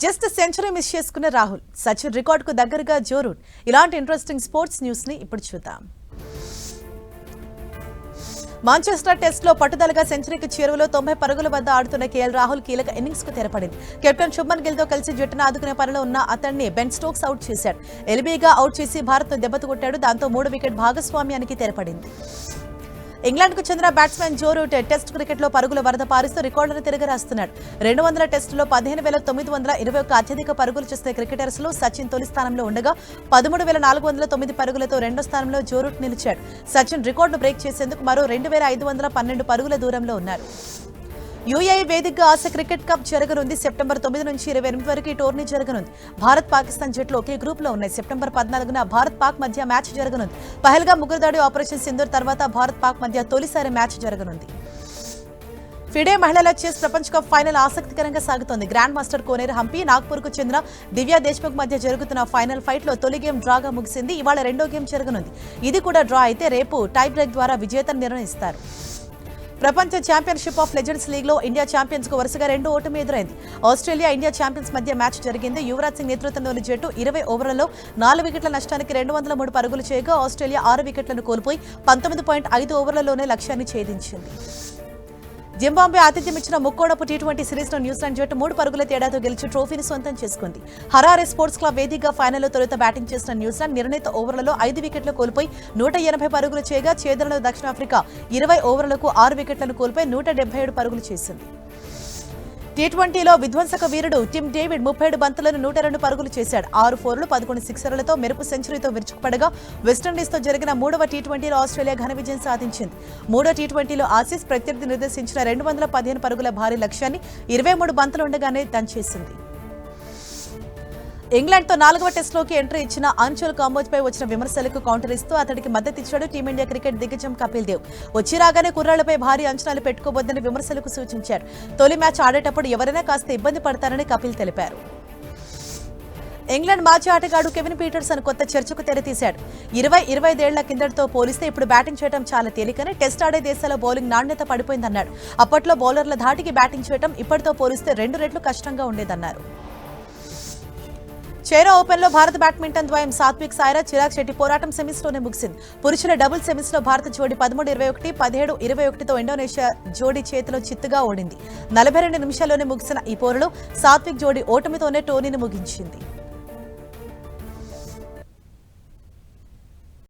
Just century miss చేసుకున్న రాహుల్, సచిన్ రికార్డుకు దగ్గరగా Joe Root. ఇలాంటి ఇంట్రెస్టింగ్ స్పోర్ట్స్ న్యూస్ ని ఇప్పుడు చూద్దాం. మాంచెస్టర్ టెస్ట్ లో పట్టుదలగా సెంచరీకి చేరువలో 90 పరుగుల వద్ద ఆడుతున్న కేఎల్ రాహుల్ కీలక ఇన్నింగ్స్ కు తెరపడింది. కెప్టెన్ శుభ్మన్ గిల్ తో కలిసి జట్టును ఆదుకునే పనిలో ఉన్న అతన్ని బెన్ స్టోక్స్ అవుట్ చేశాడు. ఎల్బీగా అవుట్ చేసి భారత్ ను దెబ్బతు దాంతో 3 వికెట్ భాగస్వామ్యానికి తెరపడింది. ఇంగ్లాండ్కు చెందిన బ్యాట్స్మెన్ జో రూట్ టెస్ట్ క్రికెట్లో పరుగుల వరద పారిస్తూ రికార్డును తిరగరాస్తున్నాడు. 200 టెస్టులో 15,921 అత్యధిక పరుగులు చేసిన క్రికెటర్స్ లో సచిన్ తొలి స్థానంలో ఉండగా 13,409 పరుగులతో రెండో స్థానంలో జో రూట్ నిలిచాడు. సచిన్ రికార్డును బ్రేక్ చేసేందుకు మరో 2,512 పరుగుల దూరంలో ఉన్నారు. యూఏఈ వేదికగా ఆసియా క్రికెట్ కప్ జరగనుంది. సెప్టెంబర్ 9 నుంచి 28 వరకు ఈ టోర్నీ జరగనుంది. భారత్ పాకిస్తాన్ జట్లు ఒకే గ్రూప్ లో ఉన్నాయి. సెప్టెంబర్ 14న భారత్ పాక్ మధ్య మ్యాచ్ జరగనుంది. పహల్గామ్ ముగ్గురుదాడి ఆపరేషన్ సింధూర్ తర్వాత భారత్ పాక్ మధ్య తొలిసారి మ్యాచ్ జరగనుంది. ఫిడే మహిళల చెస్ ప్రపంచ కప్ ఫైనల్ ఆసక్తికరంగా సాగుతోంది. గ్రాండ్ మాస్టర్ కోనేరు హంపి, నాగ్పూర్ కు చెందిన దివ్యా దేశ్ముఖ్ మధ్య జరుగుతున్న ఫైనల్ ఫైట్ లో తొలి గేమ్ డ్రాగా ముగిసింది. ఇవాళ రెండో గేమ్ జరగనుంది. ఇది కూడా డ్రా అయితే రేపు టై బ్రేక్ ద్వారా విజేతను నిర్ణయిస్తారు. ప్రపంచ ఛాంపియన్షిప్ ఆఫ్ లెజెండ్స్ లీగ్ లో ఇండియా ఛాంపియన్స్ కు వరుసగా 2 ఓటమి ఎదురైంది. ఆస్ట్రేలియా ఇండియా ఛాంపియన్స్ మధ్య మ్యాచ్ జరిగింది. యువరాజ్ సింగ్ నేతృత్వంలోని జట్టు 20 ఓవర్లలో 4 వికెట్ల నష్టానికి 203 పరుగులు చేయగా ఆస్ట్రేలియా 6 వికెట్లను కోల్పోయి 19.5 ఓవర్లలోనే లక్ష్యాన్ని ఛేదించింది. జింబాబ్వే ఆతిథ్యం ఇచ్చిన ముక్కోడపు టీ20 సిరీస్ లో న్యూజిలాండ్ జట్టు 3 పరుగుల తేడాతో గెలిచి ట్రోఫీని సొంతం చేసుకుంది. హరారే స్పోర్ట్స్ క్లబ్ వేదికగా ఫైనల్లో తొలుత బ్యాటింగ్ చేసిన న్యూజిలాండ్ నిర్ణీత ఓవర్లలో 5 వికెట్లు కోల్పోయి 180 పరుగులు చేయగా ఛేదనలో దక్షిణాఫ్రికా 20 ఓవర్లకు 6 వికెట్లను కోల్పోయి 177 పరుగులు చేసింది. టీ20లో విధ్వంసక వీరుడు టిమ్ డేవిడ్ 37 బంతులను 102 పరుగులు చేశాడు. 6 ఫోర్లు 11 సిక్సర్లతో మెరుపు సెంచరీతో విరుచుకుపడగా వెస్టిండీస్తో జరిగిన 3వ టీ20లో ఆస్ట్రేలియా ఘన విజయం సాధించింది. 3వ టీ20లో ఆసీస్ ప్రత్యర్థి నిర్దేశించిన 215 పరుగుల భారీ లక్ష్యాన్ని 23 బంతులుండగానే దంచేసింది. ఇంగ్లాండ్తో 4వ టెస్టులోకి ఎంట్రీ ఇచ్చిన అంచుల్ కాంబోజ్ పై వచ్చిన విమర్శలకు కౌంటర్ ఇస్తూ అతడికి మద్దతిచ్చాడు టీమిండియా క్రికెట్ దిగ్గజం కపిల్ దేవ్. వచ్చి రాగానే కుర్రాళ్లపై భారీ అంచనాలు పెట్టుకోవద్దని విమర్శలకు సూచించారు. తొలి మ్యాచ్ ఆడేటప్పుడు ఎవరైనా కాస్త ఇబ్బంది పడతారని కపిల్ తెలిపారు. ఇంగ్లాండ్ మాజీ ఆటగాడు కెవిన్ పీటర్సన్ కొత్త చర్చకు తెరతీశాడు. 25 ఏళ్ల కిందటితో పోలిస్తే ఇప్పుడు బ్యాటింగ్ చేయడం చాలా తేలికని, టెస్ట్ ఆడే దేశాల బౌలింగ్ నాణ్యత పడిపోయిందన్నాడు. అప్పట్లో బౌలర్ల ధాటికి బ్యాటింగ్ చేయడం ఇప్పటితో పోలిస్తే 2 రెట్లు కష్టంగా ఉండేదన్నారు. చైనా ఓపెన్ లో భారత బ్యాడ్మింటన్ ద్వయం సాత్విక్ సాయిరాజ్ చిరాగ్ శెట్టి పోరాటం సెమీస్లోనే ముగిసింది. పురుషుల డబుల్ సెమీస్ లో భారత జోడీ 13-21, 17-21తో ఇండోనేషియా జోడీ చేతిలో చిత్తుగా ఓడింది. 42 నిమిషాల్లోనే ముగిసిన ఈ పోరులో సాత్విక్ జోడీ ఓటమితోనే టోర్నీని ముగించింది.